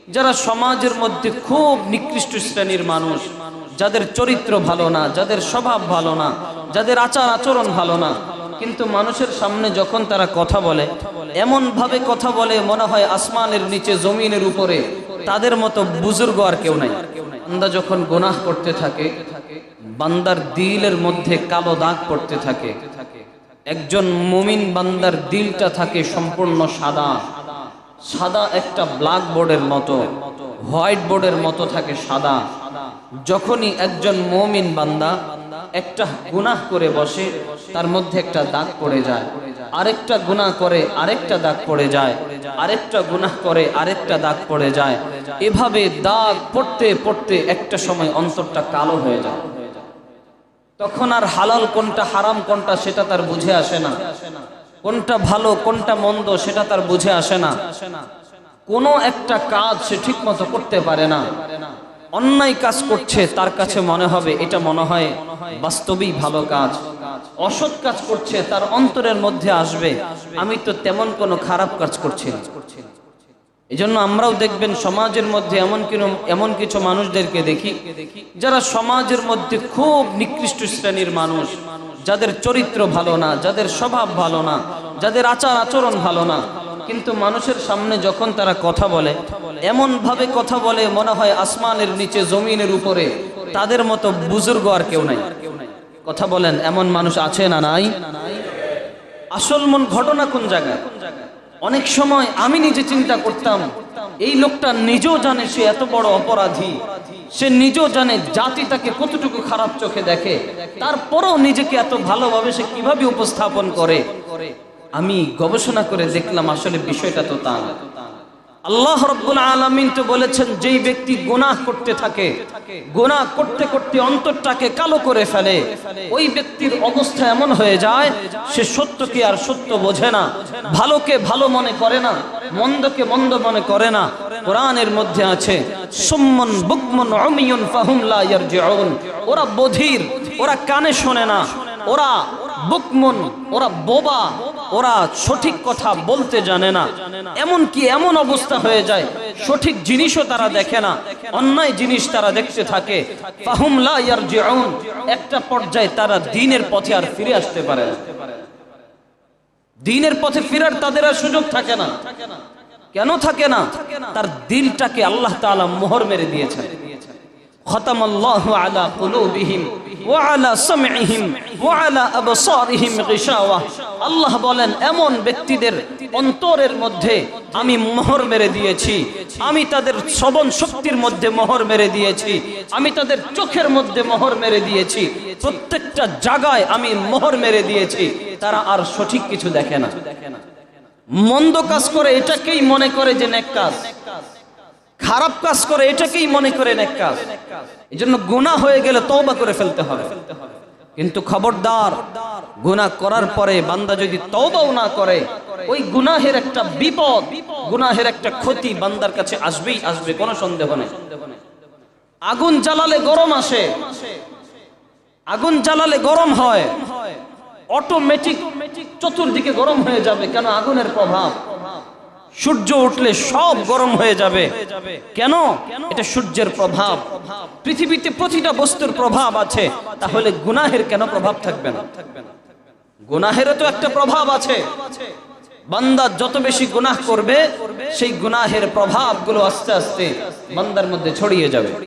যারা সমাজের মধ্যে খুব নিকৃষ্ট শ্রেণীর মানুষ, যাদের চরিত্র ভালো না, যাদের স্বভাব ভালো না, যাদের আচার আচরণ ভালো না, কিন্তু মানুষের সামনে যখন তারা কথা বলে এমন ভাবে কথা বলে মনে হয় আসমানের নিচে জমিনের উপরে তাদের মতো বুজুর্গ আর কেউ নাই। বান্দা যখন গুনাহ করতে থাকে, বান্দার দিলের মধ্যে কালো দাগ পড়তে থাকে। একজন মুমিন বান্দার দিলটা থাকে সম্পূর্ণ সাদা, সাদা একটা ব্ল্যাক বোর্ডের মতো, হোয়াইট বোর্ডের মতো থাকে সাদা। যখনই একজন মুমিন বান্দা একটা গুনাহ করে বসে, তার মধ্যে একটা দাগ পড়ে যায়, আরেকটা গুনাহ করে আরেকটা দাগ পড়ে যায়, আরেকটা গুনাহ করে আরেকটা দাগ পড়ে যায়। এভাবে দাগ পড়তে পড়তে একটা সময় অন্তরটা কালো হয়ে যায়। তখন আর হালাল কোনটা হারাম কোনটা সেটা তার বুঝে আসে না, কোনটা ভালো কোনটা মন্দ সেটা তার বুঝে আসে না। কোনো একটা কাজ সে ঠিক মতো করতে পারে না। অন্যায় কাজ করছে, তার কাছে মনে হবে এটা মনে হয় বাস্তবেই ভালো কাজ। অসৎ কাজ করছে, তার অন্তরের মধ্যে আসবে আমি তো তেমন কোনো খারাপ কাজ করছি না। এই জন্য আমরাও দেখবেন সমাজের মধ্যে এমন কিছু মানুষদেরকে দেখি যারা সমাজের মধ্যে খুব নিকৃষ্ট শ্রেণীর মানুষ, যাদের চরিত্র ভালো না, যাদের স্বভাব ভালো না, যাদের আচার আচরণ ভালো না, কিন্তু মানুষের সামনে যখন তারা কথা বলে এমন ভাবে কথা বলে মনে হয় আসমানের নিচে জমিনের উপরে তাদের মতো বুজুর্গ আর কেউ নাই। কথা বলেন, এমন মানুষ আছে না নাই? আসল মন ঘটনা কোন জায়গায়? অনেক সময় আমি নিজে চিন্তা করতাম, এই লোকটা নিজেও জানে সে এত বড় অপরাধী, সে নিজেও জানে জাতি তাকে কতটুকু খারাপ চোখে দেখে, তারপরেও নিজেকে এত ভালোভাবে সে কিভাবে উপস্থাপন করে। আমি গবেষণা করে দেখলাম আসলে বিষয়টা তো তা না। আল্লাহ রাব্বুল আলামিন তো বলেছেন, যেই ব্যক্তি গুনাহ করতে থাকে, গুনাহ করতে করতে অন্তরটাকে কালো করে ফেলে, ওই ব্যক্তির অবস্থা এমন হয়ে যায় সে সত্যকে আর সত্য বোঝে না, ভালোকে ভালো মনে করে না, মন্দকে মন্দ মনে করে না। কোরআনের মধ্যে আছে সুম্মুন বুকমুন উমিয়ুন ফাহুম লা ইয়ারজিউন, ওরা বধির, ওরা কানে শোনে না, ওরা বুকমুন, ওরা বোবা, ওরা সঠিক কথা বলতে জানে না। এমন কি এমন অবস্থা হয়ে যায় সঠিক জিনিসও তারা দেখে না, অন্যায় জিনিস তারা দেখতে থাকে। ফাহুম লা ইয়ারজিউন, একটা পর্যায়ে তারা দ্বীনের পথে আর ফিরে আসতে পারে না। দ্বীনের পথে ফেরার তাদের আর সুযোগ থাকে না। কেন থাকে না? তার দিলটাকে আল্লাহ তাআলা মোহর মেরে দিয়েছেন। খতামাল্লাহু আলা কুলুবিহিম ওয়া আলা সামইহিম ওয়া আলা আবসারিহিম গিশাওয়া। আল্লাহ বলেন, এমন ব্যক্তিদের অন্তরের মধ্যে আমি মোহর মেরে দিয়েছি, আমি তাদের শ্রবণ শক্তির মধ্যে মোহর মেরে দিয়েছি, আমি তাদের চোখের মধ্যে মোহর মেরে দিয়েছি, প্রত্যেকটা জায়গায় আমি মোহর মেরে দিয়েছি। তারা আর সঠিক কিছু দেখে না, মন্দ কাজ করে এটাকেই মনে করে যে নেক কাজ, খারাপ কাজ করে এটাকেই মনে করে নেক কাজ। এজন্য গুনাহ হয়ে গেলে তওবা করে ফেলতে হবে। কিন্তু খবরদার, গুনাহ করার পরে বান্দা যদি তওবাও না করে, ওই গুনাহের একটা বিপদ, গুনাহের একটা ক্ষতি বান্দার কাছে আসবেই আসবে, কোনো সন্দেহ নেই। আগুন জ্বালালে গরম আসে, আগুন জ্বালালে গরম হয়, অটোমেটিক চতুর্দিকে গরম হয়ে যাবে। কেন? আগুনের প্রভাব। সূর্য উঠলে সব গরম হয়ে যাবে। কেন? এটা সূর্যের প্রভাব। পৃথিবীতে প্রতিটা বস্তুর প্রভাব আছে, তাহলে গুনাহের কেন প্রভাব থাকবে না? গুনাহেরও তো একটা প্রভাব আছে। বান্দা যত বেশি গুনাহ করবে, সেই গুনাহের প্রভাবগুলো আস্তে আস্তে বান্দার মধ্যে ছড়িয়ে যাবে।